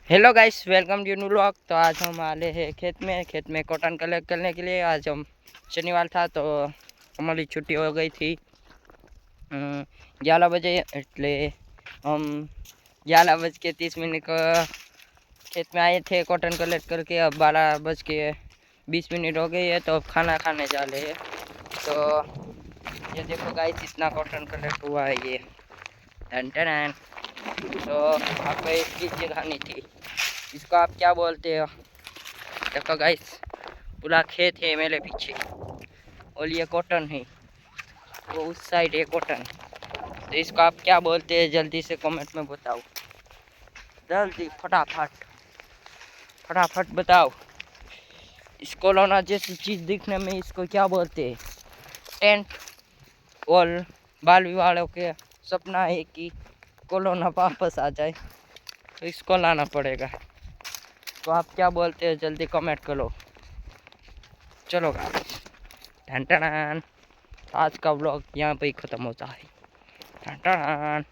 Hello guys, welcome to new vlog. तो आज हम आए हैं खेत में कॉटन कलेक्ट करने के लिए। आज हम शनिवार था तो हमारी छुट्टी हो गई थी 11 बजे, એટલે हम 11:30 को खेत में आए थे कॉटन कलेक्ट करके। अब 12:20 हो गई है तो अब खाना खाने जा रहे हैं। तो ये देखो गाइस, इतना कॉटन कलेक्ट हुआ है ये। टन टन। तो आपको एक चीज़ दिखानी थी, इसको आप क्या बोलते हो? देखो गाइस, पूरा खेत है मेरे पीछे और ये कॉटन है, वो उस साइड है कॉटन। तो इसको आप क्या बोलते हैं जल्दी से कमेंट में बताओ, जल्दी फटाफट फटाफट बताओ। इस कोलोना जैसी चीज़ दिखने में इसको क्या बोलते हैं? टेंट। और बालवी वालों के सपना है कि कोलोना वापस आ जाए, तो इसको लाना पड़ेगा। तो आप क्या बोलते हैं जल्दी कमेंट करो। चलो गाइस, टन टन। आज का व्लॉग यहाँ पे ही ख़त्म होता है। टन टन।